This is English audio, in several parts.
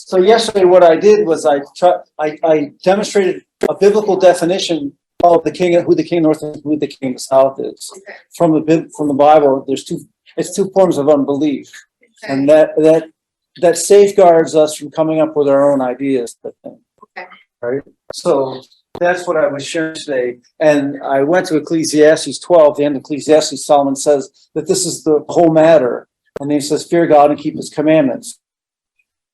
So yesterday, what I did was I demonstrated a biblical definition of who the king of the north is, who the king of the south is. Okay. From the Bible, it's two forms of unbelief, Okay. and that safeguards us from coming up with our own ideas. Okay. Right. So that's what I was sharing today, and I went to Ecclesiastes 12. The end of Ecclesiastes, Solomon says that this is the whole matter, and he says, "Fear God and keep His commandments."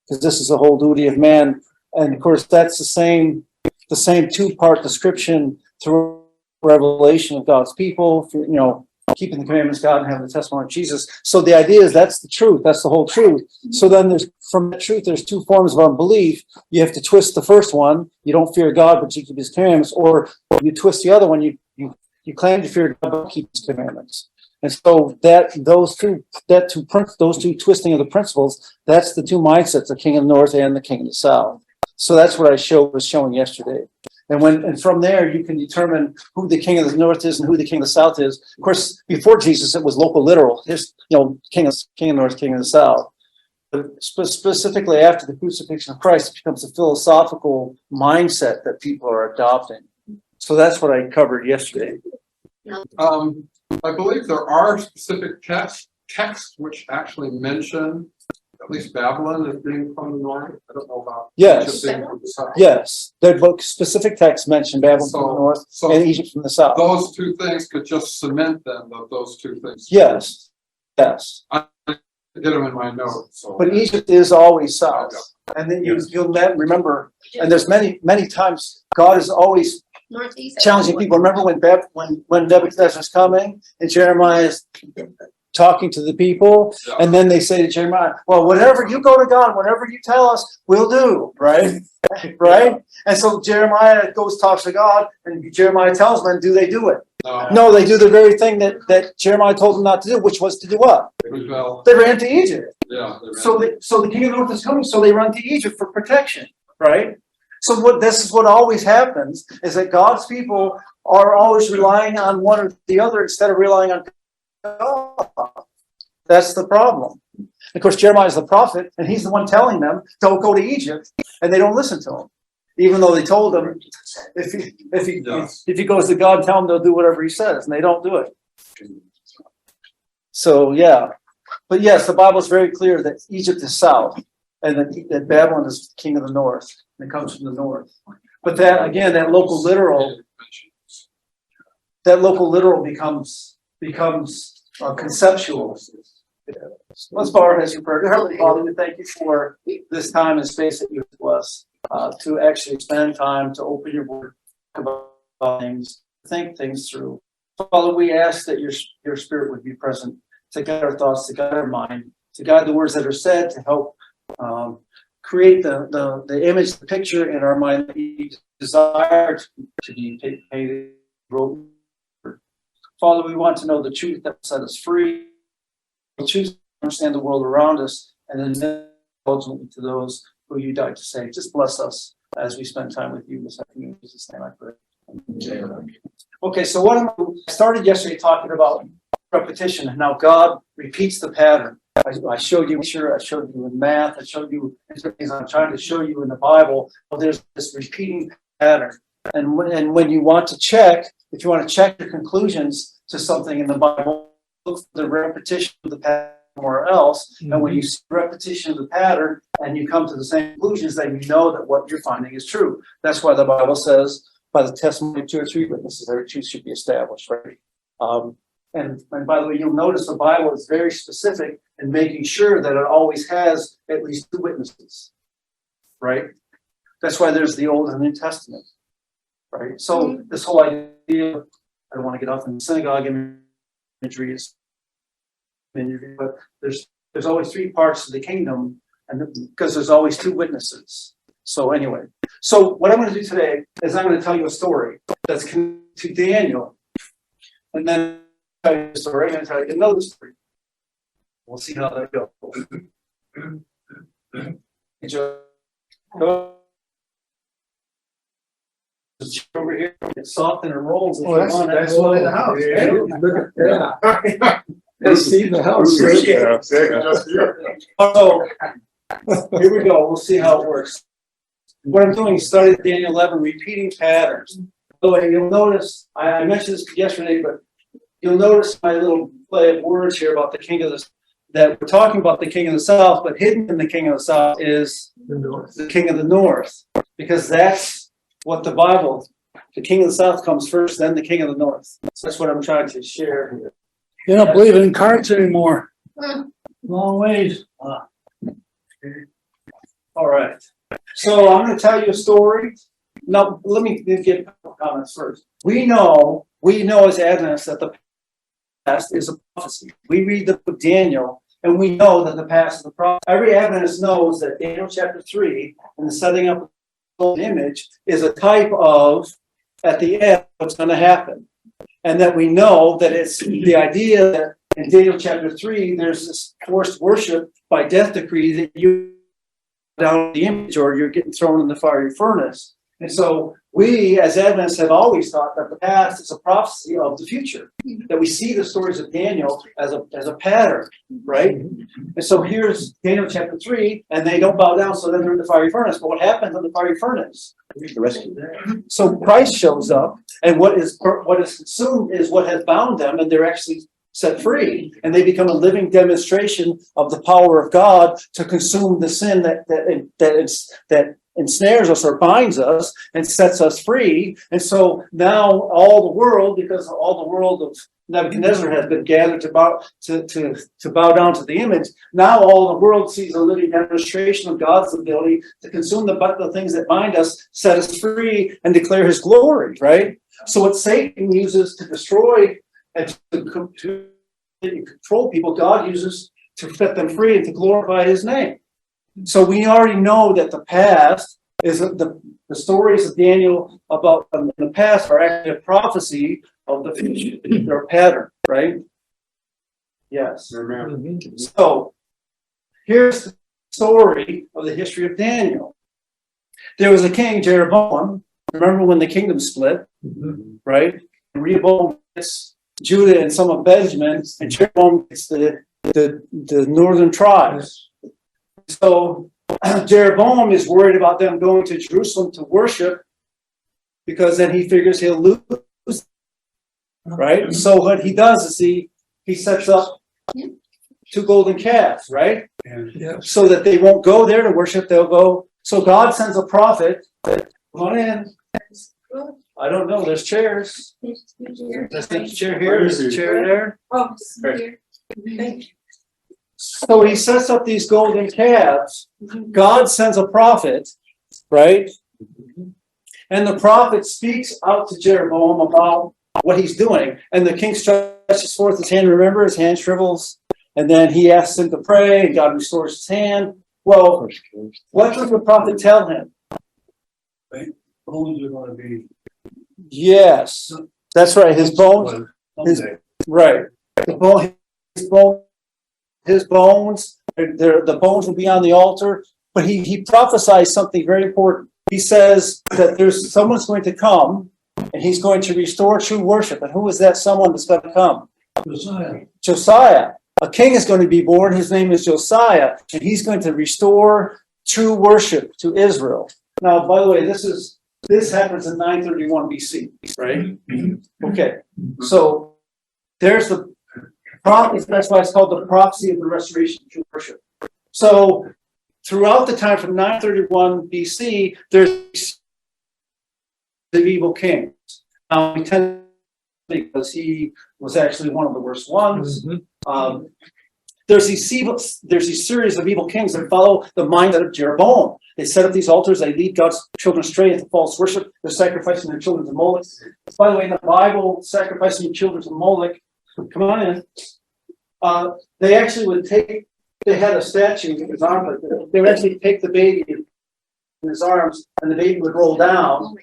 Because this is the whole duty of man. And of course, that's the same two-part description through revelation of God's people, keeping the commandments of God and having the testimony of Jesus. So the idea is that's the truth. That's the whole truth. So then from that truth, there's two forms of unbelief. You have to twist the first one. You don't fear God, but you keep His commandments. Or you twist the other one. You claim to fear God, but keep His commandments. And so those two twisting of the principles, that's the two mindsets, the king of the north and the king of the south. So that's what I was showing yesterday. And from there you can determine who the king of the north is and who the king of the south is. Of course, before Jesus, it was local literal. Here's king of the north, king of the south. But specifically after the crucifixion of Christ, it becomes a philosophical mindset that people are adopting. So that's what I covered yesterday. I believe there are specific texts which actually mention at least Babylon as being from the north. I don't know about Yes. Egypt being from the south. Yes, their book specific texts mention Babylon from the north and Egypt from the south. Those two things could just cement them, those two things. Yes. I get them in my notes. So. But Egypt is always south. And then you'll remember, and there's many times God is always Northeast. challenging people. Remember when Nebuchadnezzar's coming and Jeremiah is talking to the people, and then they say to Jeremiah, "Well, whatever you go to God, whatever you tell us, we'll do." Right? Right? And so Jeremiah talks to God, and Jeremiah tells them, do they do it? No, they do the very thing that Jeremiah told them not to do, which was to do what? They ran to Egypt. Yeah. So the king of the north is coming, so they run to Egypt for protection, right? So this is what always happens, is that God's people are always relying on one or the other instead of relying on God. That's the problem. Of course, Jeremiah is the prophet, and he's the one telling them, don't go to Egypt, and they don't listen to him. Even though they told him, if he goes to God, tell him they'll do whatever he says, and they don't do it. So, yeah. But yes, the Bible is very clear that Egypt is south, and that Babylon is king of the north, and it comes from the north. But that, again, that local literal becomes conceptual. Let's bow our heads in prayer. Heavenly Father, we thank you for this time and space that you give us to actually spend time to open your word, talk about things, think things through. Father, we ask that your spirit would be present to guide our thoughts, to guide our mind, to guide the words that are said, to help create the image, the picture in our mind that you desire to be painted. Father, we want to know the truth that will set us free. We choose to understand the world around us, and then ultimately to those who you died to save. Just bless us as we spend time with you this afternoon. In Jesus' name I pray. Okay, so I started yesterday talking about repetition and how God repeats the pattern. I showed you, I showed you in math, I showed you things I'm trying to show you in the Bible. Well, there's this repeating pattern. And when you want to check, if you want to check your conclusions to something in the Bible, look for the repetition of the pattern somewhere else. Mm-hmm. And when you see repetition of the pattern and you come to the same conclusions, then you know that what you're finding is true. That's why the Bible says, by the testimony of 2 or 3 witnesses, every truth should be established, right? And by the way, you'll notice the Bible is very specific in making sure that it always has at least 2 witnesses, right? That's why there's the Old and New Testament, right? So this whole idea, I don't want to get off in the synagogue imagery, but there's always 3 parts to the kingdom, and because there's always 2 witnesses. So anyway, so what I'm going to do today is I'm going to tell you a story that's connected to Daniel, and then tell you a story. I'm going to tell you another story. We'll see how that goes. Over here, it's soft and it rolls. Oh, that's one in the house. Yeah. Look at that. They see the house. So Here we go. We'll see how it works. What I'm doing is studying Daniel 11, repeating patterns. By the way, you'll notice, I mentioned this yesterday, but you'll notice my little play of words here about the king of the, that we're talking about the king of the south, but hidden in the king of the south is the king of the north, because that's what the Bible, the king of the south comes first, then the king of the north. So that's what I'm trying to share here. You don't believe in cards anymore. Long ways. All right. So I'm going to tell you a story. Now, let me give a couple comments first. We know as Adventists that the past is a prophecy. We read the book of Daniel, and we know that the past is a prophecy. Every Adventist knows that Daniel chapter 3 and the setting up of the image is a type of, at the end, what's going to happen. And that we know that it's the idea that in Daniel chapter 3, there's this forced worship by death decree that you down the image or you're getting thrown in the fiery furnace. And so we as Adventists have always thought that the past is a prophecy of the future, that we see the stories of Daniel as a pattern, right? And so here's Daniel chapter 3, and they don't bow down, so then they're in the fiery furnace. But what happens in the fiery furnace? The rescue. So Christ shows up, and what is consumed is what has bound them, and they're actually set free, and they become a living demonstration of the power of God to consume the sin that ensnares us or binds us and sets us free. And so now all the world, because all the world of Nebuchadnezzar has been gathered to bow down to the image, now all the world sees a living demonstration of God's ability to consume the things that bind us, set us free, and declare his glory, right? So what Satan uses to destroy and to control people, God uses to set them free and to glorify his name. So we already know that the past is the stories of Daniel about in the past are actually a prophecy of the future. They're a pattern, right? Yes. So here's the story of the history of Daniel. There was a king, Jeroboam. Remember when the kingdom split, right? And Rehoboam gets Judah and some of Benjamin, and Jeroboam gets the northern tribes. So Jeroboam is worried about them going to Jerusalem to worship, because then he figures he'll lose, right? So what he does is he sets up 2 golden calves, right? Yeah. So that they won't go there to worship, they'll go. So God sends a prophet. Come on in. I don't know. There's chairs. There's a chair here. There's a chair there. Oh, here. Thank you. So he sets up these golden calves. God sends a prophet, right? And the prophet speaks out to Jeroboam about what he's doing. And the king stretches forth his hand. Remember, his hand shrivels. And then he asks him to pray, and God restores his hand. Well, what does the prophet tell him? Bones are going to be. Yes, that's right. His bones. Right. His bones. The bones will be on the altar. But he prophesies something very important. He says that someone's going to come, and he's going to restore true worship. And who is that someone that's going to come? Josiah. A king is going to be born. His name is Josiah, and he's going to restore true worship to Israel. Now, by the way, this happens in 931 BC, right? Okay, so there's the prophecy. That's why it's called the prophecy of the restoration of true worship. So throughout the time from 931 BC, there's the evil kings. We tend because he was actually one of the worst ones. There's these series of evil kings that follow the mindset of Jeroboam. They set up these altars. They lead God's children astray into false worship. They're sacrificing their children to Moloch. By the way, in the Bible, sacrificing your children to Moloch, come on in. They actually would take. They had a statue in his arm. They would actually take the baby in his arms, and the baby would roll down.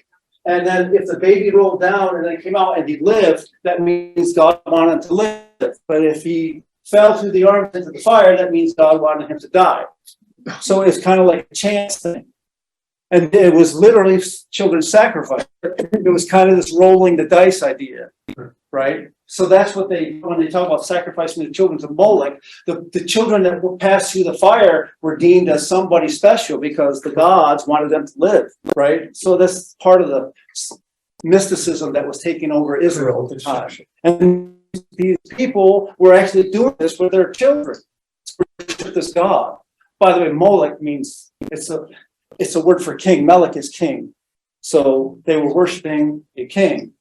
And then if the baby rolled down and then came out and he lived, that means God wanted him to live. But if he fell through the arms into the fire, that means God wanted him to die. So it's kind of like a chance thing. And it was literally children's sacrifice. It was kind of this rolling the dice idea. right? So that's what when they talk about sacrificing the children to Molech, the children that were passed through the fire were deemed as somebody special because the gods wanted them to live, right? So that's part of the mysticism that was taking over Israel at the time. And these people were actually doing this with their children, to worship this god. By the way, Molech means, it's a word for king. Melech is king. So they were worshiping a king.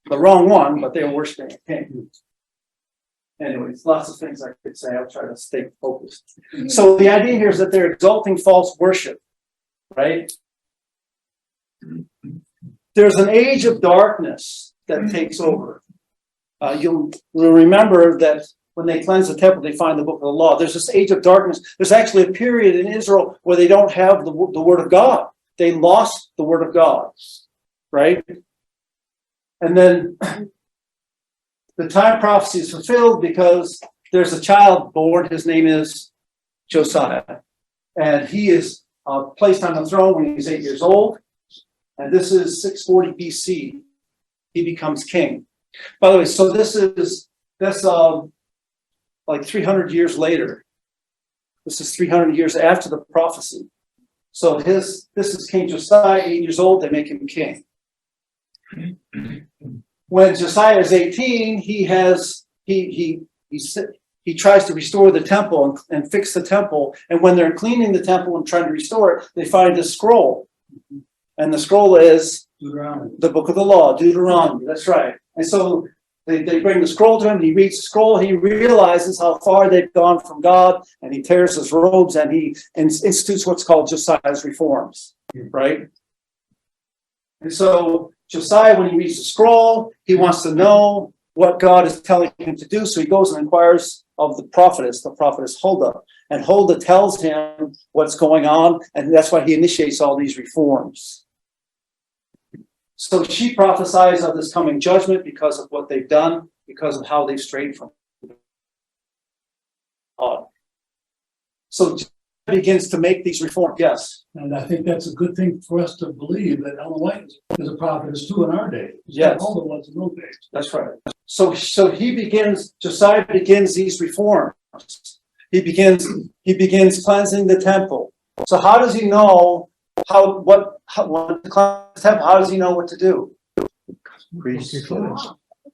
The wrong one, but they were worshiping a king. Anyways, lots of things I could say. I'll try to stay focused. So the idea here is that they're exalting false worship, right? There's an age of darkness that takes over. You'll remember that when they cleanse the temple, they find the book of the law. There's this age of darkness. There's actually a period in Israel where they don't have the word of God. They lost the word of God, right? And then the time prophecy is fulfilled because there's a child born. His name is Josiah. And he is placed on the throne when he's 8 years old. And this is 640 BC. He becomes king. By the way, so that's like 300 years later. This is 300 years after the prophecy. So this is King Josiah, 8 years old. They make him king. When Josiah is 18, he tries to restore the temple and fix the temple. And when they're cleaning the temple and trying to restore it, they find this scroll. And the scroll is the book of the law, Deuteronomy. That's right. And so they bring the scroll to him. He reads the scroll. He realizes how far they've gone from God, and he tears his robes and he institutes what's called Josiah's reforms, right? And so Josiah, when he reads the scroll, he wants to know what God is telling him to do. So he goes and inquires of the prophetess Huldah. And Huldah tells him what's going on, and that's why he initiates all these reforms. So she prophesies of this coming judgment because of what they've done, because of how they've strayed from God. So Josiah begins to make these reforms. Yes. And I think that's a good thing for us to believe that Ellen White is a prophetess too in our day. Yes. All the ones in those days. That's right. So Josiah begins these reforms. He begins cleansing the temple. So how does he know how to cleanse the temple? How does he know what to do?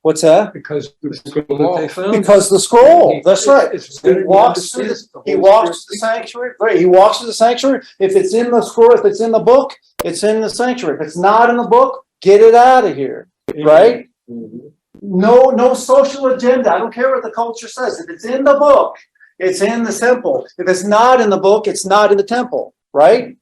What's that? Because the scroll that they found. Because the scroll. That's right. He He walks to the sanctuary. Right. He walks to the sanctuary. If it's in the scroll, if it's in the book, it's in the sanctuary. If it's not in the book, get it out of here. Right? No social agenda. I don't care what the culture says. If it's in the book, it's in the temple. If it's not in the book, it's not in the temple. Right?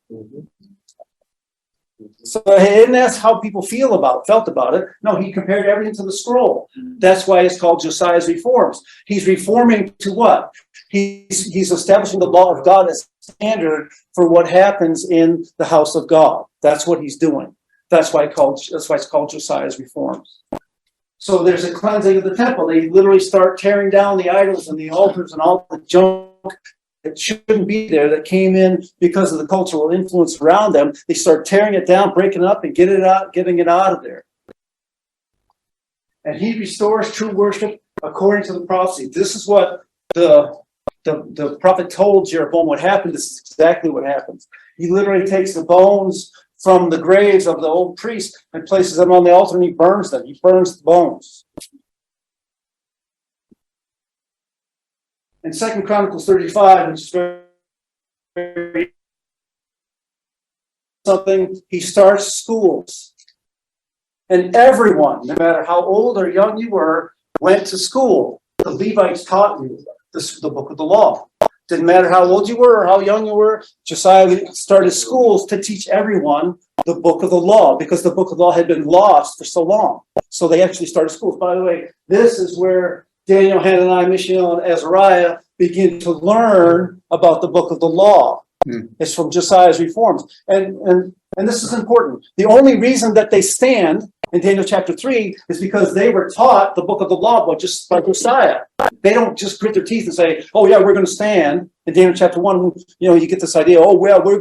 So, and that's how people felt about it. No, he compared everything to the scroll. That's why it's called Josiah's reforms. He's reforming to what? He's establishing the law of God as standard for what happens in the house of God. That's what he's doing. That's why it's called Josiah's reforms. So there's a cleansing of the temple. They literally start tearing down the idols and the altars and all the junk that shouldn't be there, that came in because of the cultural influence around them. They start tearing it down, breaking it up, and getting it out of there. And he restores true worship according to the prophecy. This is what the prophet told Jeroboam would happen. This is exactly what happens. He literally takes the bones from the graves of the old priests and places them on the altar, and he burns them. He burns the bones. In 2 Chronicles 35, which is very something, he starts schools. And everyone, no matter how old or young you were, went to school. The Levites taught you the book of the law. Didn't matter how old you were or how young you were, Josiah started schools to teach everyone the book of the law, because the book of the law had been lost for so long. So they actually started schools. By the way, this is where Daniel, Hananiah, Mishael, and Azariah begin to learn about the book of the law. It's from Josiah's reforms. And this is important. The only reason that they stand in Daniel chapter 3 is because they were taught the book of the law by Josiah. They don't just grit their teeth and say, oh yeah, we're going to stand. In Daniel chapter 1, you get this idea, oh well, we're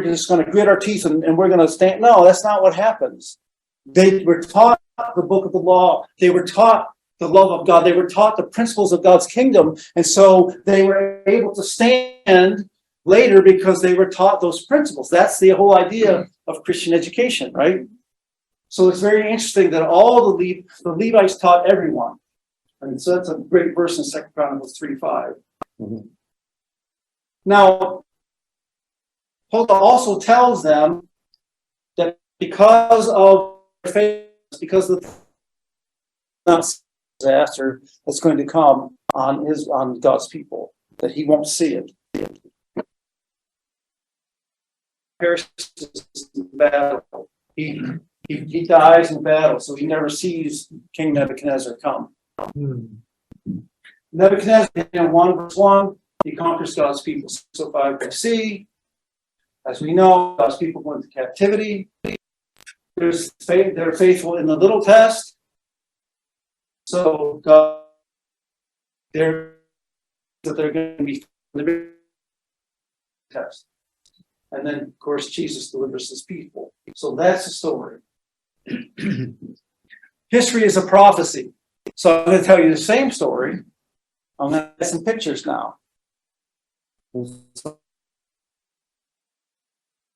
just going to grit our teeth and we're going to stand. No, that's not what happens. They were taught the book of the law. They were taught the love of God. They were taught the principles of God's kingdom. And so they were able to stand later because they were taught those principles. That's the whole idea of Christian education, right? So it's very interesting that all the Levites taught everyone. And so that's a great verse in 2 Chronicles 3:5. Mhm. Now, Huldah also tells them that because of their faith, because of the disaster that's going to come on God's people, that he won't see it. Perishes in battle. He dies in battle, so he never sees King Nebuchadnezzar come. Nebuchadnezzar, in 1 verse 1, he conquers God's people. 605 BC. As we know, God's people go into captivity. They're faithful in the little test. So God, they're going to be the big test. And then, of course, Jesus delivers his people. So that's the story. History is a prophecy. So I'm going to tell you the same story. I'm going to add some pictures now.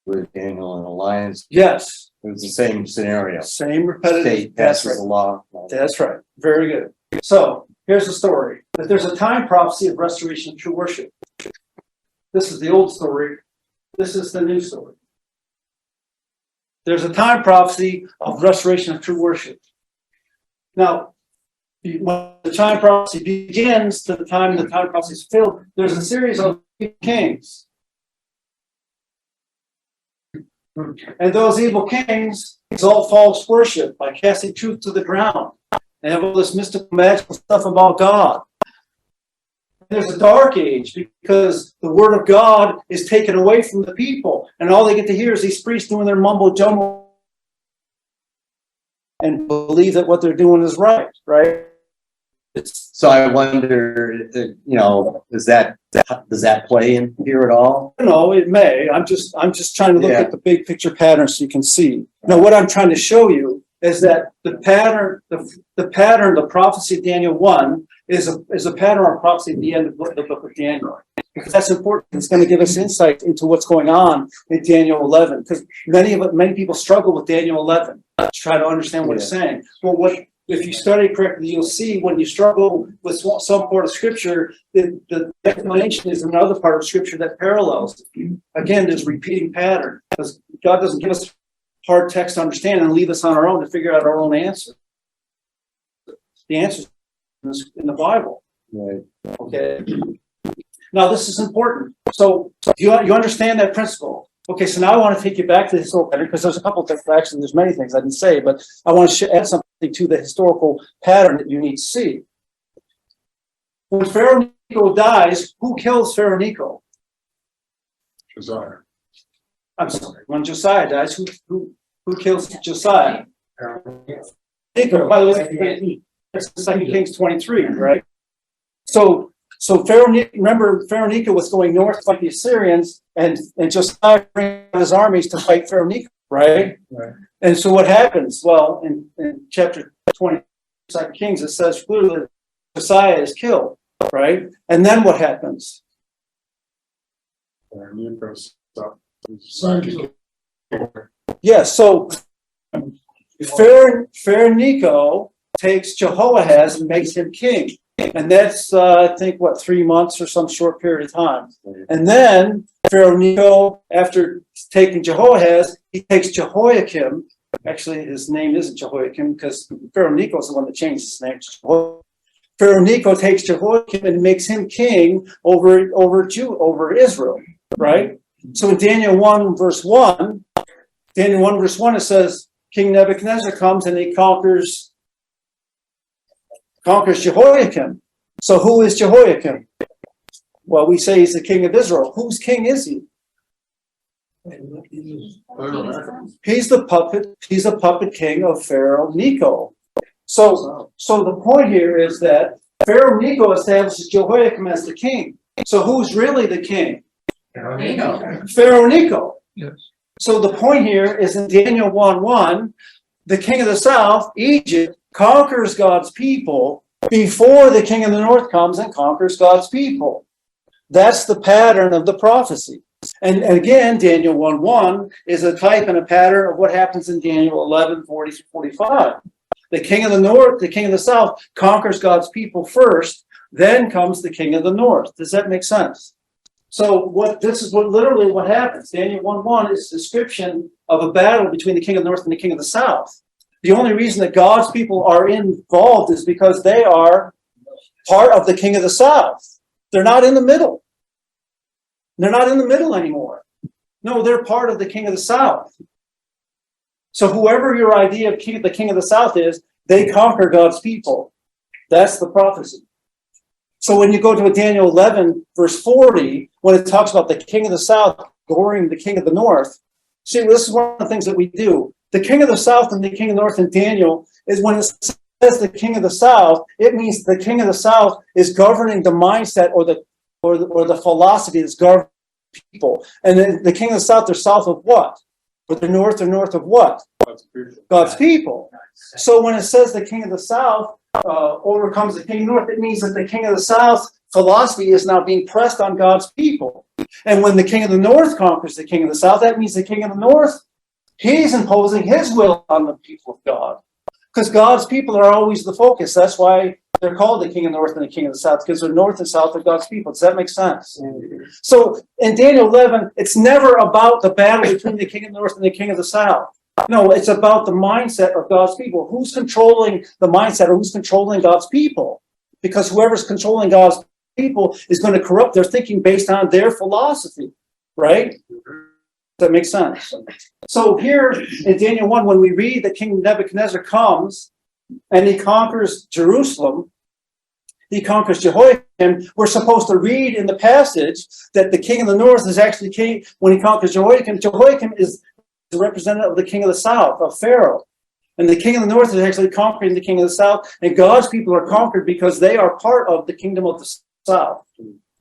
With Daniel and the lions, Yes, it was the same scenario. same repetitive. State That's passes right. a law. That's right. Very good. So here's the story. That there's a time prophecy of restoration of true worship. This is the old story. This is the new story. There's a time prophecy of restoration of true worship. Now, when the time prophecy begins to the time prophecy is fulfilled, there's a series of kings. And those evil kings exalt false worship by casting truth to the ground. They have all this mystical, magical stuff about God. There's a dark age because the word of God is taken away from the people, and all they get to hear is these priests doing their mumbo jumbo and believe that what they're doing is right, right? So I wonder, does that play in here at all? No, it may. I'm just trying to look Yeah. at the big picture pattern so you can see. Now, what I'm trying to show you is that the pattern, the prophecy of Daniel 1 is a pattern or prophecy at the end of the book of Daniel. Because that's important. It's going to give us insight into what's going on in Daniel 11. Because many people struggle with Daniel 11 to try to understand what it's saying. Well, if you study correctly, you'll see when you struggle with some part of Scripture, the explanation is another part of Scripture that parallels it. Again, there's repeating pattern. Because God doesn't give us hard text to understand and leave us on our own to figure out our own answer. The answer is in the Bible. Right. Okay. Now this is important. So you understand that principle. Okay, so now I want to take you back to the historical pattern because there's a couple of things, actually there's many things I didn't say, but I want to add something to the historical pattern that you need to see. When Pharaoh Necho dies, who kills Pharaoh Necho? Josiah. I'm sorry. When Josiah dies, who kills Josiah? Necho. By the way, that's 2 Kings 23, right? So Pharaoh Necho was going north to fight the Assyrians, and Josiah bring his armies to fight Pharaoh Necho, right? Right. And so what happens? Well, in chapter 20, 2 Kings, it says clearly that Josiah is killed, right? And then what happens? Yeah, so Pharaoh Necho takes Jehoahaz and makes him king. And that's, I think, 3 months or some short period of time. And then Pharaoh Necho, after taking Jehoahaz, he takes Jehoiakim. Actually, his name isn't Jehoiakim because Pharaoh Necho is the one that changed his name to Jehoiakim. Pharaoh Necho takes Jehoiakim and makes him king over Israel, right? So in Daniel 1, verse 1, it says, King Nebuchadnezzar comes and he conquers Jehoiakim. So who is Jehoiakim? Well, we say he's the king of Israel. Whose king is he? He's a puppet king of Pharaoh Necho. So the point here is that Pharaoh Necho establishes Jehoiakim as the king. So who's really the king? Pharaoh Necho. Yes. So the point here is in Daniel 1:1, the king of the south, Egypt, conquers God's people before the king of the north comes and conquers God's people. That's the pattern of the prophecy. And again, Daniel 1:1 is a type and a pattern of what happens in Daniel 11:40-45. The king of the north, the king of the south conquers God's people first, then comes the king of the north. Does that make sense? So this is literally what happens. Daniel 1:1 is a description of a battle between the king of the north and the king of the south. The only reason that God's people are involved is because they are part of the king of the south. They're not in the middle. They're not in the middle anymore. No, they're part of the king of the south. So whoever your idea of the king of the south is, they conquer God's people. That's the prophecy. So when you go to Daniel 11:40, when it talks about the king of the south goring the king of the north, see, this is one of the things that we do. The king of the south and the king of the north in Daniel is when it says the king of the south, it means the king of the south is governing the mindset or the philosophy that's governing people. And then the king of the south, they're south of what? But the north are north of what? God's people. So when it says the king of the south overcomes the king of the north, it means that the king of the south philosophy is now being pressed on God's people. And when the king of the north conquers the king of the south, that means the king of the north, he's imposing his will on the people of God. Because God's people are always the focus. That's why they're called the king of the north and the king of the south, because they're north and south of God's people. Does that make sense? So in Daniel 11, it's never about the battle between the king of the north and the king of the south. No, it's about the mindset of God's people. Who's controlling the mindset, or who's controlling God's people? Because whoever's controlling God's people is going to corrupt their thinking based on their philosophy, right? Does that make sense? So here in Daniel 1, when we read that King Nebuchadnezzar comes and he conquers Jerusalem, he conquers Jehoiakim, we're supposed to read in the passage that the king of the north is actually king. When he conquers Jehoiakim, Jehoiakim is the representative of the king of the south, of Pharaoh. And the king of the north is actually conquering the king of the south, and God's people are conquered because they are part of the kingdom of the south.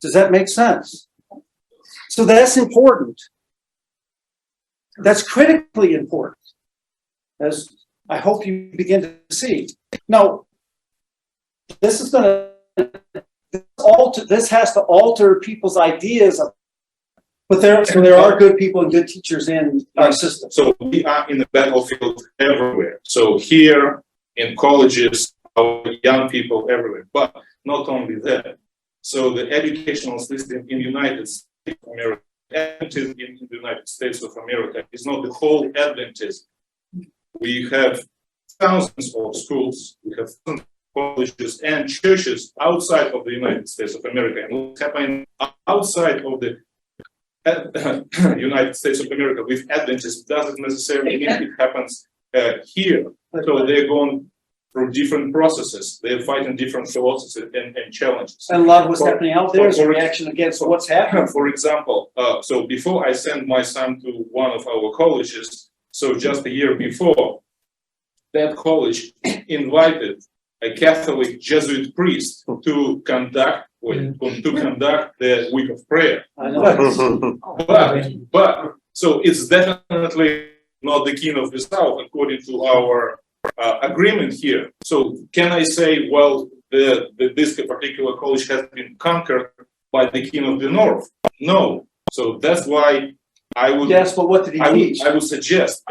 Does that make sense? So that's important. That's critically important, as I hope you begin to see. Now, this is going to alter. This has to alter people's ideas of. But there are good people and good teachers in our system. So we are in the battlefield everywhere. So here in colleges, our young people everywhere. But not only that. So the educational system in the United States of America, Adventism in the United States of America is not the whole Adventism. We have thousands of schools, we have thousands of colleges and churches outside of the United States of America. And what's happening outside of the United States of America with Adventists doesn't necessarily mean it happens here. So they're going through different processes. They're fighting different philosophies and challenges. And a lot of what's happening out there is a reaction against what's happening. For example, so before I sent my son to one of our colleges, so just a year before, that college invited a Catholic Jesuit priest to conduct the week of prayer. I know. But so it's definitely not the king of the south according to our agreement here. So can I say, well, this particular college has been conquered by the king of the north? No. So that's why I would. Yes, but what did he teach? I would suggest.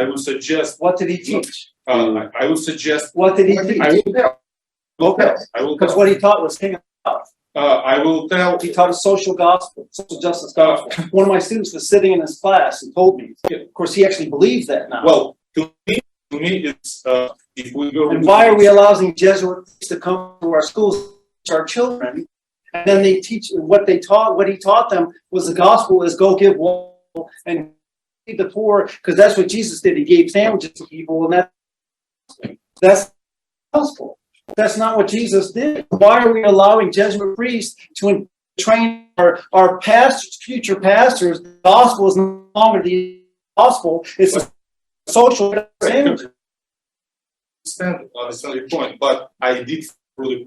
What did he teach? I would suggest. What did he teach? I will tell. Okay. I will Because tell. what he taught was king of the south. I will tell. He taught a social gospel, social justice gospel. One of my students was sitting in his class and told me. Of course, he actually believes that now. Well, to me, it's if we go. And why are we allowing Jesuits to come to our schools, teach our children, and then they teach what they taught? What he taught them was the gospel is go give woe and feed the poor, because that's what Jesus did. He gave sandwiches to people, and that's the gospel. That's not what Jesus did. Why are we allowing Jesuit priests to train our pastors, future pastors? The gospel is no longer the gospel; it's a social sandwich. I understand your point, but I did really.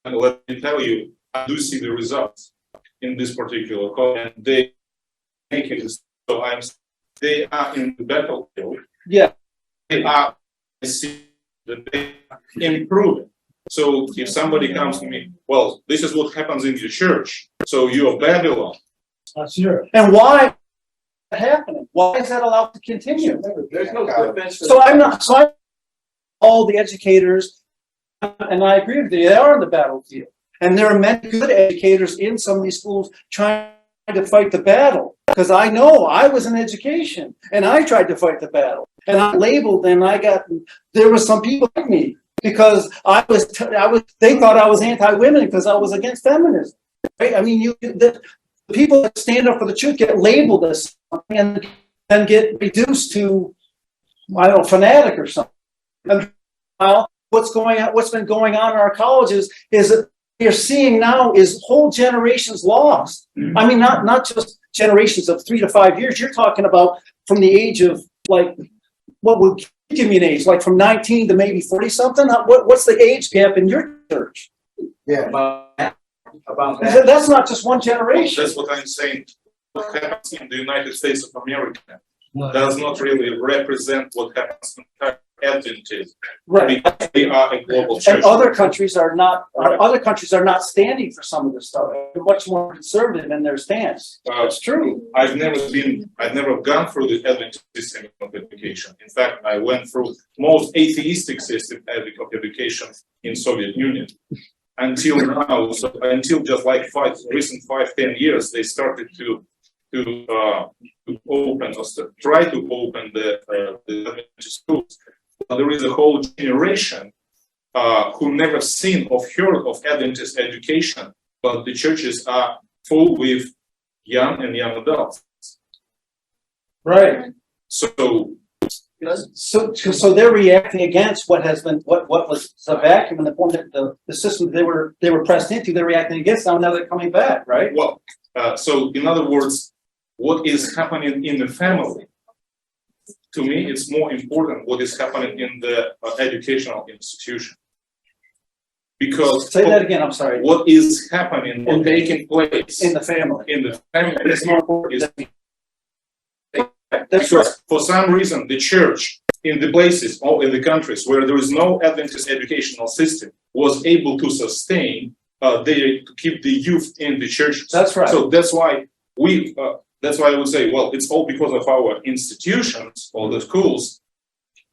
And let me tell you, I do see the results in this particular call, and they make it. So they are in the battlefield. Yeah. they are, I see that they are improving. So if somebody comes to me, well, this is what happens in your church, so you're Babylon. That's your. And why is that happening? Why is that allowed to continue? There's no defense. So I'm all the educators, and I agree with you, they are on the battlefield. And there are many good educators in some of these schools trying to fight the battle. Because I know I was in education and I tried to fight the battle. And I labeled and there were some people like me because they thought I was anti-women because I was against feminism. Right? I mean, the people that stand up for the truth get labeled as something and get reduced to, I don't know, fanatic or something. And what's been going on in our colleges is that you're seeing now is whole generations lost. Mm-hmm. I mean, not just generations of 3 to 5 years. You're talking about from the age of like, what would give me an age? Like from 19 to maybe 40 something? What's the age gap in your church? Yeah. About that. That's not just one generation. That's what I'm saying. What happens in the United States of America does not really represent what happens in Adventists. Right. Because they are a global church. And other countries are not. Other countries are not standing for some of this stuff. They're much more conservative in their stance. That's true. I've never gone through the Adventist system of education. In fact, I went through most atheistic system of education in Soviet Union. Until now, so until just like recent 5-10 years, they started to open or try to open the Adventist schools. But there is a whole generation who never seen or heard of Adventist education, but the churches are full with young and young adults. Right. So they're reacting against what was the vacuum and the system they were pressed into. They're reacting against now they're coming back, right? Well, so in other words, what is happening in the family? To me, it's more important what is happening in the educational institution. Because say that again. I'm sorry. What is happening or taking place in the family? In the family is more important. Because for some reason, the church in the places or in the countries where there is no Adventist educational system was able to sustain to keep the youth in the churches. That's right. So that's why that's why I would say, well, it's all because of our institutions or the schools.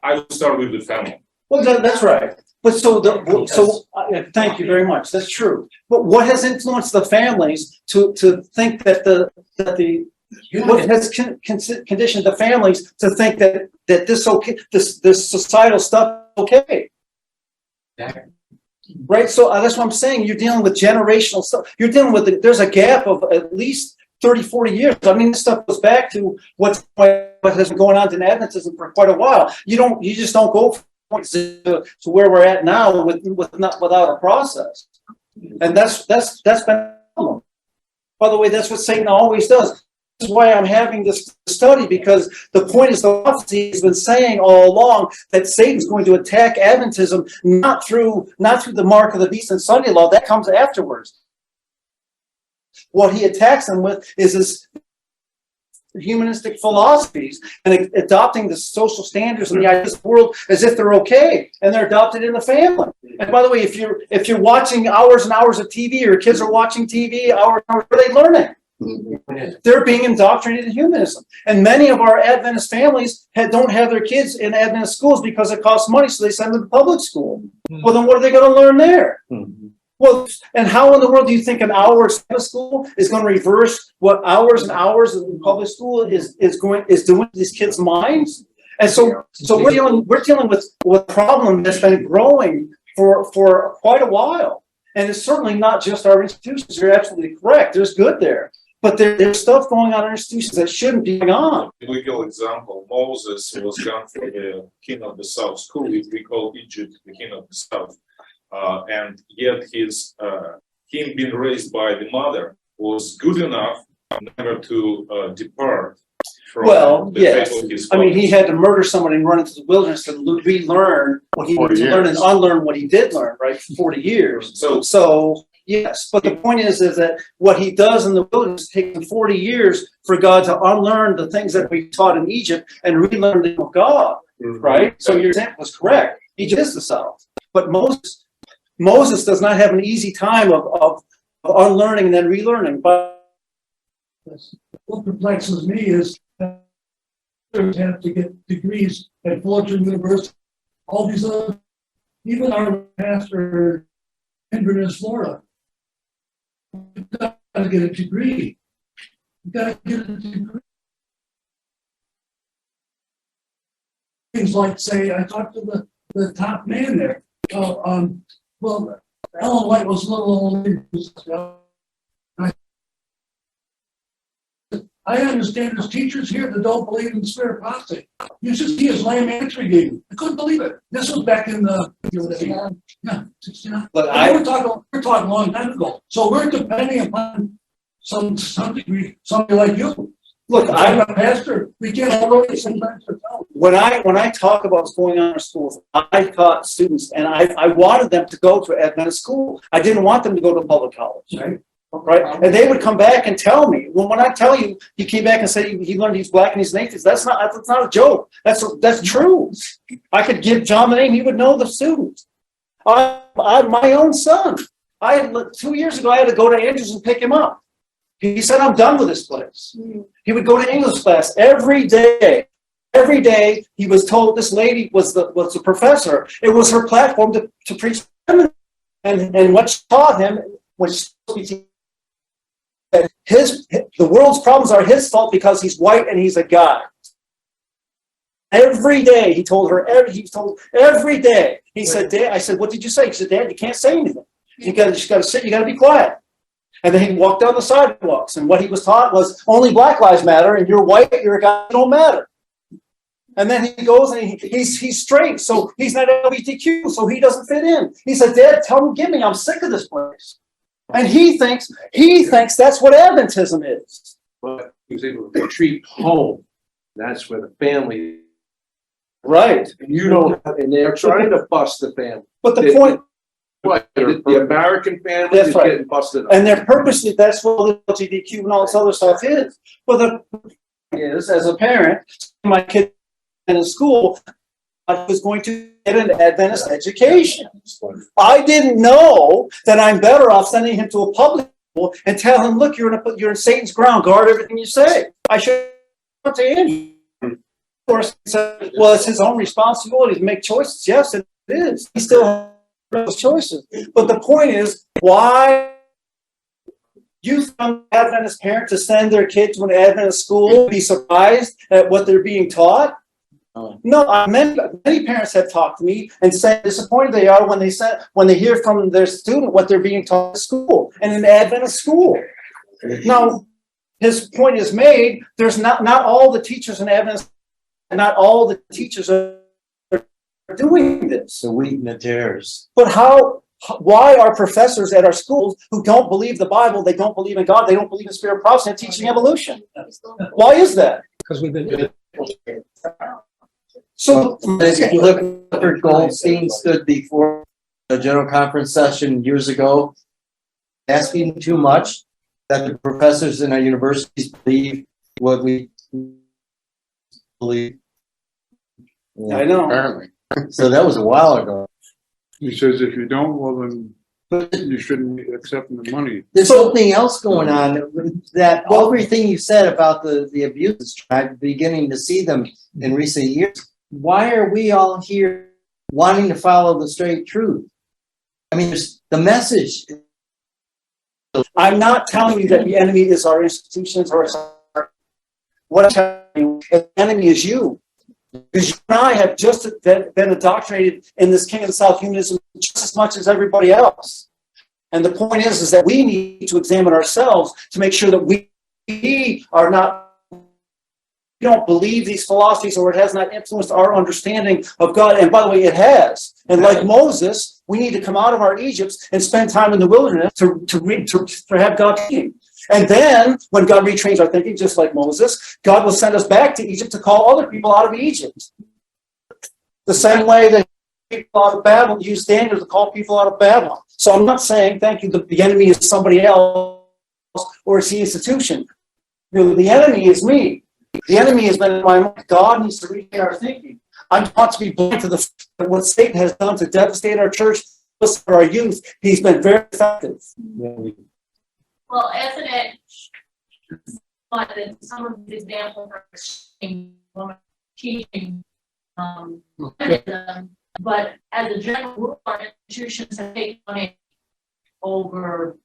I would start with the family. Well, that's right. But thank you very much. That's true. But what has influenced the families to think that what has conditioned the families to think that this societal stuff is okay? Right. So that's what I'm saying. You're dealing with generational stuff. You're dealing with there's a gap of at least 30, 40 years. I mean, this stuff goes back to what has been going on in Adventism for quite a while. You just don't go from to where we're at now without a process. And that's been a problem. By the way, that's what Satan always does. This is why I'm having this study, because the point is the prophecy has been saying all along that Satan's going to attack Adventism not through the mark of the beast and Sunday law. That comes afterwards. What he attacks them with is this humanistic philosophies and adopting the social standards and the ideas of the world as if they're okay, and they're adopted in the family. And by the way, if you're watching hours and hours of TV, or your kids are watching TV hours and hours, what are they learning? They're being indoctrinated in humanism. And many of our Adventist families don't have their kids in Adventist schools because it costs money, so they send them to public school. Well, then what are they going to learn there? Well, and how in the world do you think an hour of Sabbath school is going to reverse what hours and hours of public school is doing to these kids' minds? And so we're dealing with a problem that's been growing for quite a while. And it's certainly not just our institutions. You're absolutely correct. There's good there. But there's stuff going on in our institutions that shouldn't be going on. A legal example, Moses was gone for the king of the south school. We call Egypt the king of the south. And yet him being raised by the mother was good enough never to depart from the faith of his father. I mean, he had to murder someone and run into the wilderness to relearn what he needed to learn and unlearn what he did learn, right, for 40 years. So yes, but the point is that what he does in the wilderness takes him 40 years for God to unlearn the things that we taught in Egypt and relearn the name of God. right? So your example is correct. Egypt is the South. But Moses does not have an easy time of unlearning and then relearning. But What perplexes me is that others have to get degrees at Fullerton University, all these other, even our pastor in Inverness, Florida. You've got to get a degree. You've got to get a degree. Things like, say, I talked to the top man there. Well, Ellen White was a little I understand there's teachers here that don't believe in spirit prophecy. You should see his lame answer he gave me. I couldn't believe it. This was back in the 69. But we're talking a long time ago. So we're depending upon some degree, somebody like you. look, I'm a pastor. We can't already sometimes tell. when I talk about what's going on in our schools, I taught students, and I wanted them to go to Adventist school. I didn't want them to go to public college. Right? And they would come back and tell me. When I tell you, he came back and said he learned he's black and he's an atheist. That's not a joke. That's true. I could give John the name. He would know the student. My own son. 2 years ago, I had to go to Andrews and pick him up. He said, "I'm done with this place." He would go to English class every day. Every day, he was told this lady was the professor. It was her platform to preach. And what she taught him was the world's problems are his fault because he's white and he's a guy. Every day he told her. Every day he said, "Dad," I said, "What did you say?" He said, "Dad, you can't say anything. You got to sit. You got to be quiet." And then he walked down the sidewalks, and what he was taught was only Black lives matter, and you're white, you're a guy, you don't matter. And then he goes and he's straight, so he's not LGBTQ, so he doesn't fit in. He said, "Dad, give me. I'm sick of this place." And he thinks that's what Adventism is. But he was able to retreat home. That's where the family, Right. and you don't, and they're trying to bust the family. But the point, What, the American family That's is right. getting busted up. and they're purposely, that's what LGBTQ and all this other stuff is. But the point is, as a parent, my kid in school, I was going to get an Adventist education. I didn't know that I'm better off sending him to a public school and tell him, "Look, you're in Satan's ground. Guard everything you say." I should have to Andrew. Of course, he said, "Well, it's his own responsibility to make choices." Yes, it is. He still has those choices. But the point is, why you found Adventist parents to send their kids to an Adventist school, be surprised at what they're being taught? No, many parents have talked to me and said how disappointed they are when they hear from their student what they're being taught at school and in Adventist school. Now, his point is made. There's not all the teachers in Adventist, and not all the teachers are doing this. The wheat and the tares. But why are professors at our schools who don't believe the Bible, they don't believe in God, they don't believe in spirit prophecy, and teaching evolution? Why is that? Because we've been. So If you look, Clifford Goldstein stood before a general conference session years ago, asking too much, that the professors in our universities believe what we believe. I know. Apparently. So that was a while ago. He says if you don't, well then you shouldn't be accepting the money. There's something else going on that everything you said about the abuses, I'm beginning to see them in recent years. Why are we all here wanting to follow the straight truth? I mean, the message. I'm not telling you that the enemy is our institutions or what I'm telling you, the enemy is you. Because you and I have just been indoctrinated in this King of the South humanism just as much as everybody else. And the point is that we need to examine ourselves to make sure that we are not, we don't believe these philosophies, or it has not influenced our understanding of God. And by the way, it has. And like Moses, we need to come out of our Egypts and spend time in the wilderness to have God king. And then, when God retrains our thinking, just like Moses, God will send us back to Egypt to call other people out of Egypt. The same way that people out of Babylon used Daniel to call people out of Babylon. So I'm not saying, thank you, the enemy is somebody else or it's the institution. The enemy is me. The enemy has been in my mind. God needs to retrain our thinking. I want to be blind to the fact that what Satan has done to devastate our church, for our youth, he's been very effective. Well, as an edge, some of the examples are teaching, but as a general rule, our institutions have taken money over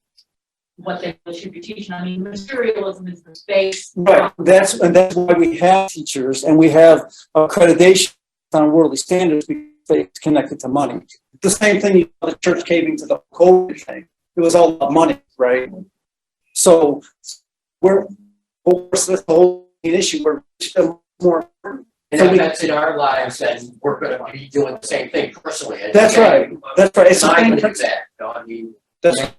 what they should be teaching. I mean, materialism is the space. Right. That's why we have teachers and we have accreditation on worldly standards because it's connected to money. The same thing, the church caving to the COVID thing. It was all about money, right? So that's the whole issue. We're more important. And if that's in our lives, then we're gonna be doing the same thing personally. That's right. That's right. It's the not same gonna do principle. that, you know, I mean, That's that's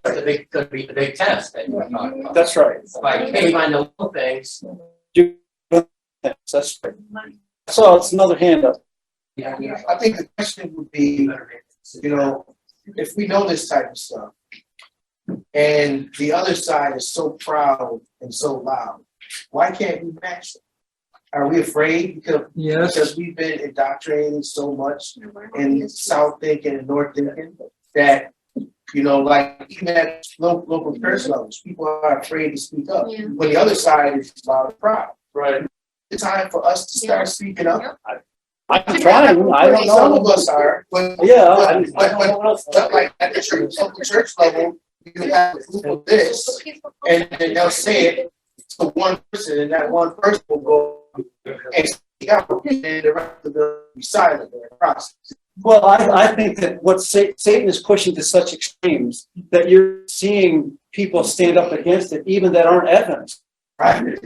gonna be the big test that you're talking about. That's right. If I cave on the little things, That's right. So it's another hand up. I think the question would be, you know, if we know this type of stuff, and the other side is so proud and so loud, why can't we match them? Are we afraid because we've been indoctrinated so much in South thinking and North thinking that, you know, like even at local church levels, people are afraid to speak up when the other side is loud and proud. Right. It's time for us to start speaking up. I'm trying. I don't know. Some of us are, but Yeah. but like at the church level, you have a group of this, and then they'll say it to one person, and that one person will go and speak out, and the rest of them will be silent in the process. Well, I think that what Satan is pushing to such extremes that you're seeing people stand up against it, even that aren't evidence. Right?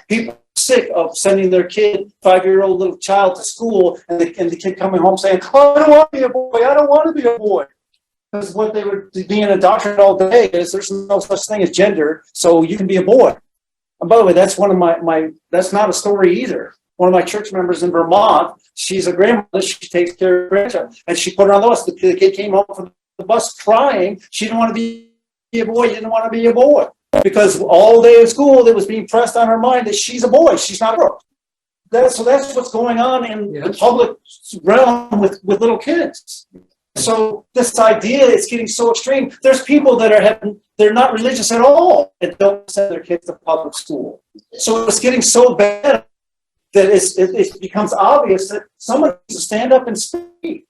People are sick of sending their kid, 5-year-old little child, to school, and the kid coming home saying, "Oh, I don't want to be a boy. I don't want to be a boy." Because what they were being indoctrinated all day is there's no such thing as gender, so you can be a boy. And by the way, that's one of my that's not a story either. One of my church members in Vermont, she's a grandmother, she takes care of her grandchild, and she put her on the bus. The kid came home from the bus crying. She didn't want to be a boy, didn't want to be a boy. Because all day in school, it was being pressed on her mind that she's a boy, she's not a girl. So that's what's going on in the public realm with little kids. So this idea is getting so extreme. There's people that they're not religious at all and don't send their kids to public school. So it's getting so bad that it becomes obvious that someone needs to stand up and speak.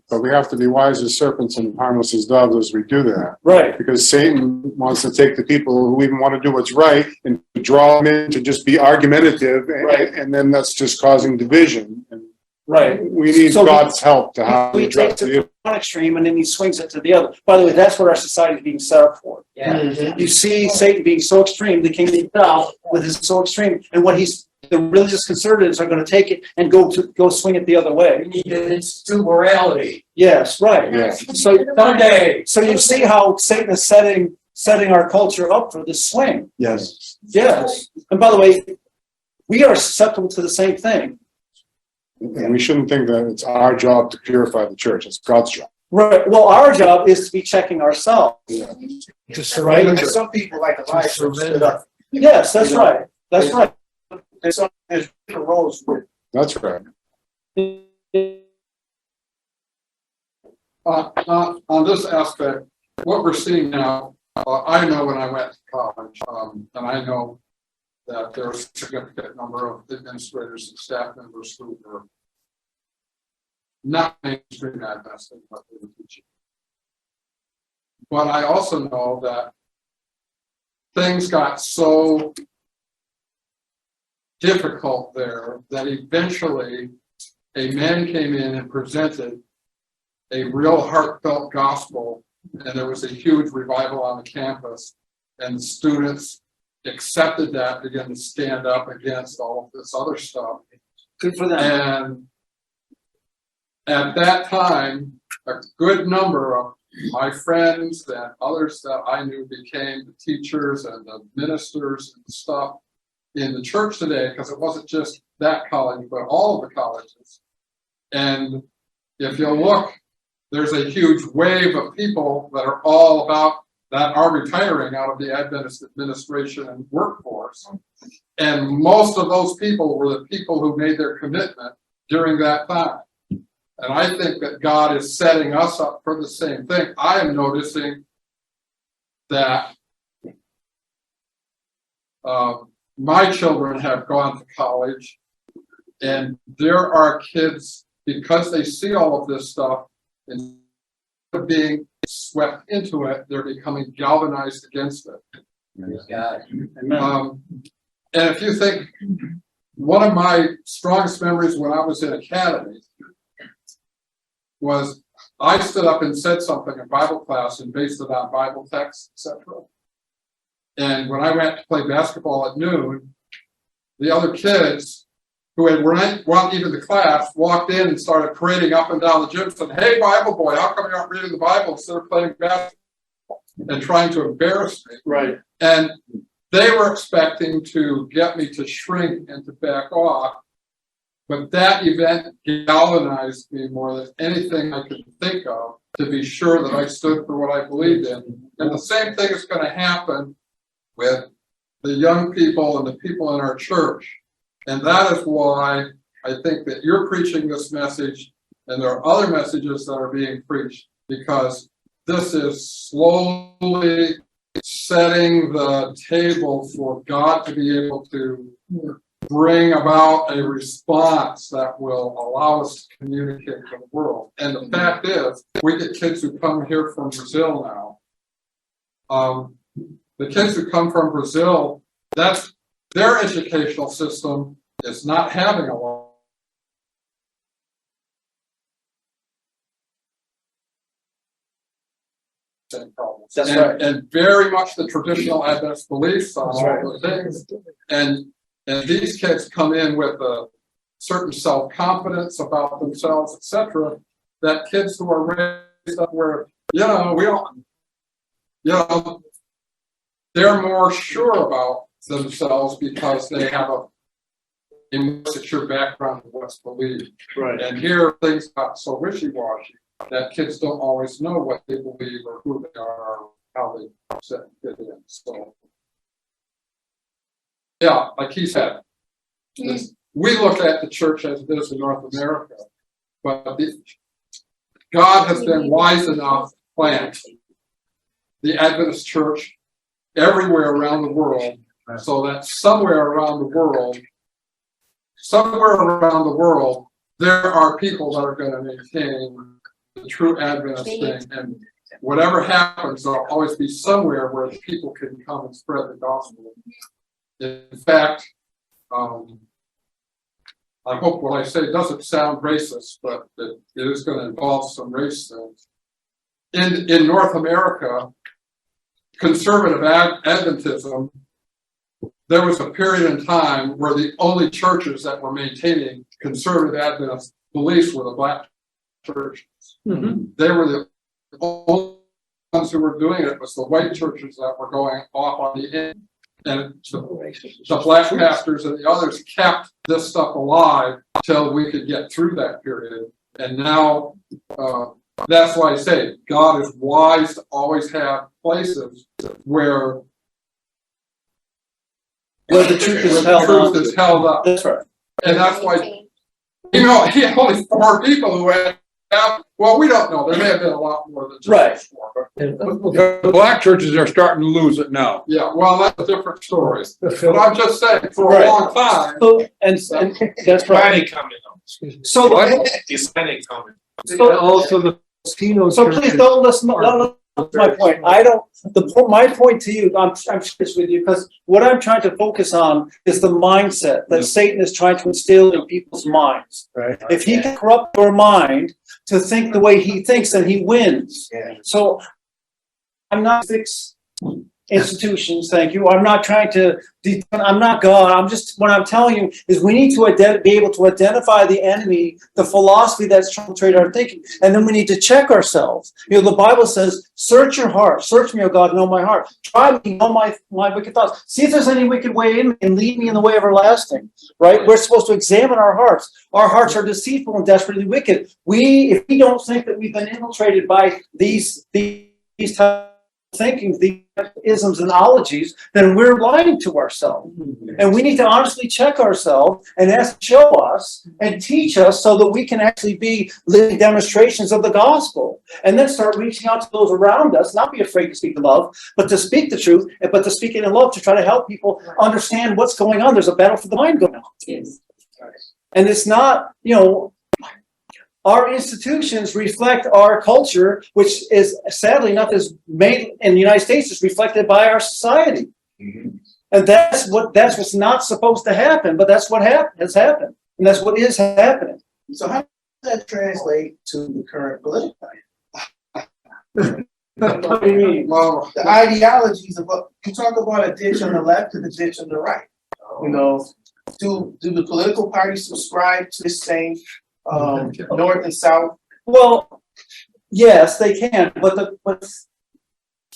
But we have to be wise as serpents and harmless as doves as we do that. Right. Because Satan wants to take the people who even want to do what's right and draw them in to just be argumentative, and then that's just causing division. And right. We need God's help to how we to address take it. to one extreme and then he swings it to the other. By the way, that's what our society is being set up for. yeah. You see Satan being so extreme, the kingdom now with his so extreme, and what the religious conservatives are going to take it and go swing it the other way. We need to institute morality. Yes, right. Yeah. So you see how Satan is setting our culture up for this swing. Yes. Yes. And by the way, we are susceptible to the same thing. And we shouldn't think that it's our job to purify the church. It's God's job. Right. Well, our job is to be checking ourselves. Yeah. Right. And some people like Elijah stood up. Yes, that's right. That's right. There's different roles with. That's right. On this aspect, what we're seeing now, I know when I went to college, and I know that there was a significant number of administrators and staff members who were not mainstream Adventists in what they were teaching. But I also know that things got so difficult there that eventually a man came in and presented a real heartfelt gospel, and there was a huge revival on the campus, and the students accepted that, began to stand up against all of this other stuff. Good for them. And at that time, a good number of my friends and others that I knew became the teachers and the ministers and stuff in the church today, because it wasn't just that college, but all of the colleges. And if you look, there's a huge wave of people that are all about that are retiring out of the Adventist administration and workforce. And most of those people were the people who made their commitment during that time. And I think that God is setting us up for the same thing. I am noticing that my children have gone to college, and there are kids, because they see all of this stuff, instead of being swept into it, they're becoming galvanized against it. And if you think, one of my strongest memories when I was in academy was I stood up and said something in Bible class and based it on Bible texts, etc. And when I went to play basketball at noon, the other kids who weren't even to class walked in and started parading up and down the gym, saying, "Hey, Bible boy, how come you're not reading the Bible instead of playing basketball?" And trying to embarrass me. Right. And they were expecting to get me to shrink and to back off. But that event galvanized me more than anything I could think of to be sure that I stood for what I believed in. And the same thing is going to happen with the young people and the people in our church. And that is why I think that you're preaching this message, and there are other messages that are being preached, because this is slowly setting the table for God to be able to bring about a response that will allow us to communicate with the world. And the fact is, we get kids who come here from Brazil now. The kids who come from Brazil, that's their educational system is not having a lot. Same problems. That's right. And very much the traditional Adventist beliefs on all those things. And these kids come in with a certain self-confidence about themselves, etc. That kids who are raised up where, we don't, they're more sure about themselves because they have a more secure background of what's believed. Right. And here things got so wishy-washy that kids don't always know what they believe or who they are or how they fit in. So, yeah, like he said, we look at the church as it is in North America, but God has been wise enough to plant the Adventist church everywhere around the world, so that somewhere around the world, there are people that are going to maintain the true Adventist thing, and whatever happens, there'll always be somewhere where people can come and spread the gospel. In fact, I hope what I say doesn't sound racist, but it is going to involve some race things. In North America, conservative Adventism, there was a period in time where the only churches that were maintaining conservative Adventist beliefs were the black churches. Mm-hmm. They were the only ones who were doing it. It was the white churches that were going off on the end. And the black pastors and the others kept this stuff alive until we could get through that period. And now, that's why I say God is wise to always have places where the truth is held up. That's right. And that's why, only 4 people who had, well, we don't know. There may have been a lot more than just Right. 4. The black churches are starting to lose it now. Yeah, well, that's a different story. But I'm just saying, for a long time. So, and that's right. coming on. So, Hispanic coming. Also the Latino so please churches. don't listen. My point. My point to you. I'm serious with you, because what I'm trying to focus on is the mindset that Satan is trying to instill in people's minds. Right. If he can corrupt your mind to think the way he thinks, then he wins. Yeah. So I'm not fix institutions, thank you. I'm not trying to, I'm not God. I'm just, what I'm telling you is we need to be able to identify the enemy, the philosophy that's trying to trade our thinking. And then we need to check ourselves. The Bible says, search your heart. Search me, O God, know my heart. Try me, know my wicked thoughts. See if there's any wicked way in me and lead me in the way everlasting, right? We're supposed to examine our hearts. Our hearts are deceitful and desperately wicked. If we don't think that we've been infiltrated by these types thinking, the isms and ologies, then we're lying to ourselves. And we need to honestly check ourselves and ask, show us and teach us so that we can actually be living demonstrations of the gospel. And then start reaching out to those around us, not be afraid to speak the love, but to speak the truth, but to speak it in love, to try to help people understand what's going on. There's a battle for the mind going on. Yes. And it's not, our institutions reflect our culture, which is sadly enough is made in the United States is reflected by our society. And that's what's not supposed to happen, but that's what has happened. And that's what is happening. So how does that translate to the current political? What do you mean? Well, The ideologies of what you talk about, a ditch on the left and a ditch on the right. Do the political parties subscribe to the same north and south? Well, yes, they can, but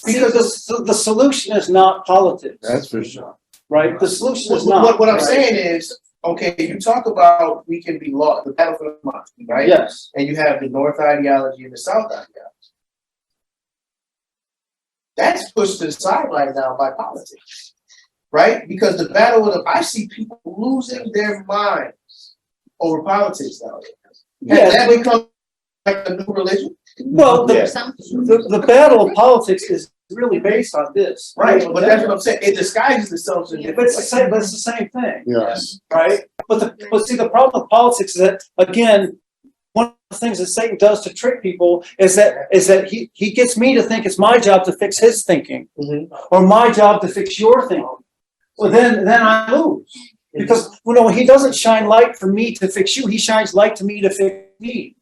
because the solution is not politics. That's for sure. Right? The solution is not. What I'm right? saying is, okay, you talk about we can be lost, the battle for the mind, right? Yes. And you have the north ideology and the south ideology. That's pushed to the side right now by politics, right? Because the battle of I see people losing their minds over politics nowadays. Has that become like a new religion? Well, the battle of politics is really based on this. Right, but that's what I'm saying. It disguises itself in But it's the same thing. Yes. Right? But see, the problem with politics is that, again, one of the things that Satan does to trick people is that he gets me to think it's my job to fix his thinking, or my job to fix your thinking. Well, then I lose. Because he doesn't shine light for me to fix you, he shines light to me to fix me.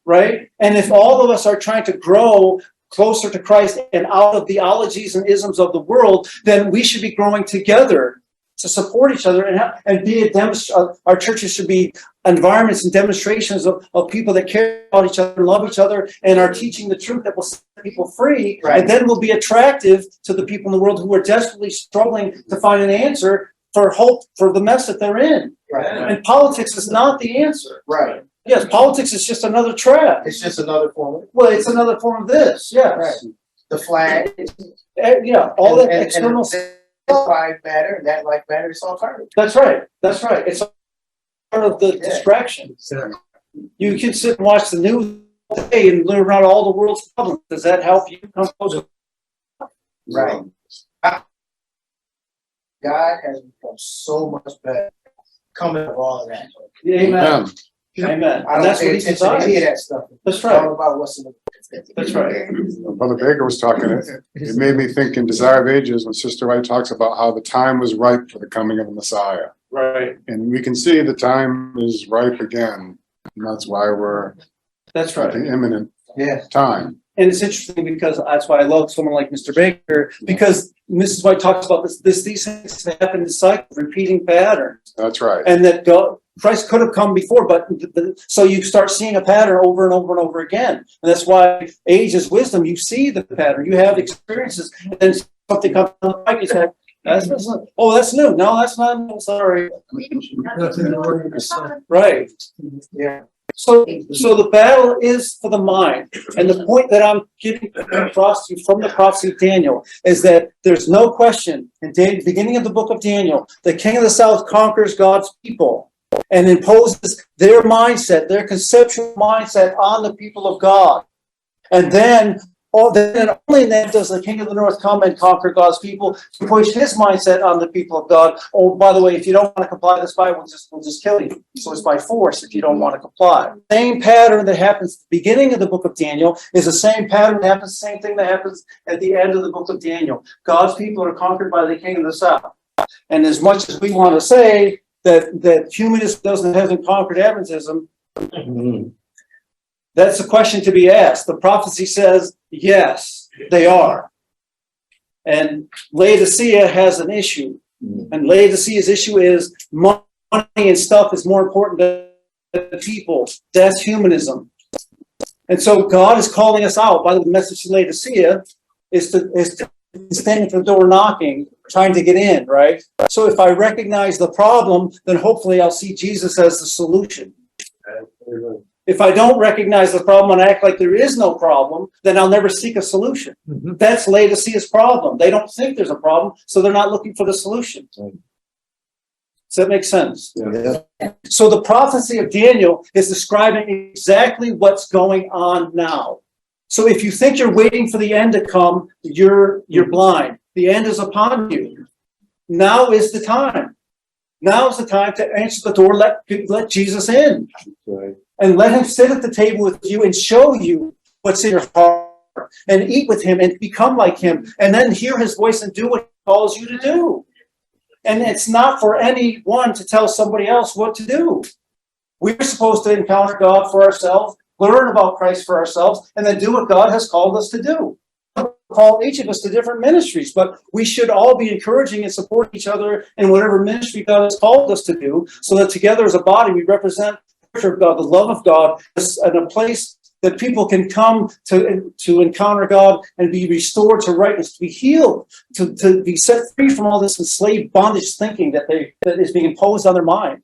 Right? And if all of us are trying to grow closer to Christ and out of the ologies and isms of the world, then we should be growing together to support each other and be our churches should be environments and demonstrations of people that care about each other, love each other, and are teaching the truth that will set people free. Right. And then will be attractive to the people in the world who are desperately struggling to find an answer for hope for the mess that they're in. Right. And politics is not the answer. Right. Yes, politics is just another trap. It's just another form of it. Well, it's another form of this, yes. Right. The flag. Yeah, all that and external. this life matter and that life matter, it's all part of it. That's right. It's part of the distraction. You can sit and watch the news all day and learn about all the world's problems. Does that help you come closer? Right. God has become so much better coming of all of that. Amen. Amen. I don't pay attention to any of that stuff. That's It's right. all about what's in the. That's right. Brother Baker was talking, it made me think in Desire of Ages when Sister Wright talks about how the time was ripe for the coming of the Messiah. Right. And we can see the time is ripe again. And that's why we're That's at right. the imminent Yeah. time. And it's interesting because that's why I love someone like Mr. Baker, because Mrs. White talks about these things that happen in cycles, repeating patterns. That's right. And that Christ could have come before, but so you start seeing a pattern over and over and over again. And that's why age is wisdom. You see the pattern, you have experiences, and then something comes on the pike, you say, that's new. No, that's not new. Sorry. Right. Yeah. So the battle is for the mind. And the point that I'm getting across to you from the prophecy of Daniel is that there's no question in the beginning of the book of Daniel, the king of the south conquers God's people and imposes their mindset, their conceptual mindset on the people of God. And then only then does the king of the north come and conquer God's people to push his mindset on the people of God. Oh, by the way, if you don't want to comply to this Bible, we'll just kill you. So it's by force if you don't want to comply. Same pattern that happens at the beginning of the book of Daniel is the same pattern that happens, same thing that happens at the end of the book of Daniel. God's people are conquered by the king of the south. And as much as we want to say that humanism hasn't conquered Adventism, that's a question to be asked. The prophecy says, yes, they are. And Laodicea has an issue. And Laodicea's issue is money and stuff is more important than people. That's humanism. And so God is calling us out. By the message to Laodicea is to standing at the door knocking, trying to get in, right? So if I recognize the problem, then hopefully I'll see Jesus as the solution. If I don't recognize the problem and act like there is no problem, then I'll never seek a solution. That's Laodicea's problem. They don't think there's a problem, so they're not looking for the solution. Does that make sense? Yeah. So the prophecy of Daniel is describing exactly what's going on now. So if you think you're waiting for the end to come, you're blind. The end is upon you. Now is the time. Now is the time to answer the door, let Jesus in. Right. And let him sit at the table with you and show you what's in your heart and eat with him and become like him and then hear his voice and do what he calls you to do. And it's not for anyone to tell somebody else what to do. We're supposed to encounter God for ourselves, learn about Christ for ourselves, and then do what God has called us to do. Call each of us to different ministries, but we should all be encouraging and supporting each other in whatever ministry God has called us to do, so that together as a body we represent the character of God, the love of God, and a place that people can come to encounter God and be restored to rightness, to be healed, to be set free from all this enslaved bondage thinking that is being imposed on their mind.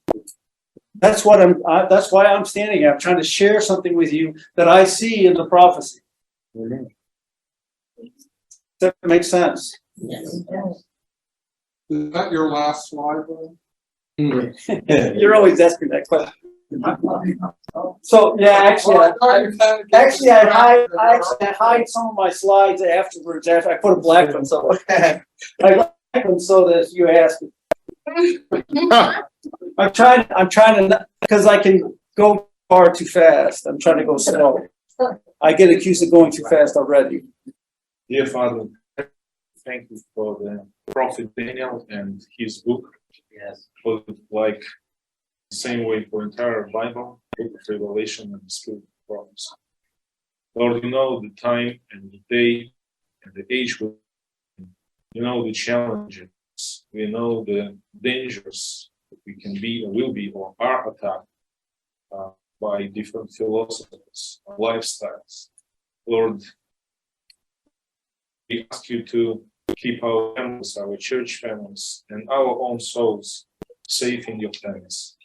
That's why I'm standing here. I'm trying to share something with you that I see in the prophecy. Does that make sense? Yes. Is that your last slide, Ray? You're always asking that question. So yeah, actually, I hide some of my slides afterwards. After I put a black one, so I like them so that if you ask. I'm trying to, because I can go far too fast. I'm trying to go slow. I get accused of going too fast already. Dear Father, thank you for the prophet Daniel and his book. Yes. For like same way for entire Bible, book of Revelation and the Spirit of promise. Lord, you know the time and the day and the age. You know the challenges. We know the dangers that we can be or will be or are attacked by different philosophies, lifestyles. Lord, we ask you to keep our families, our church families, and our own souls safe in your hands.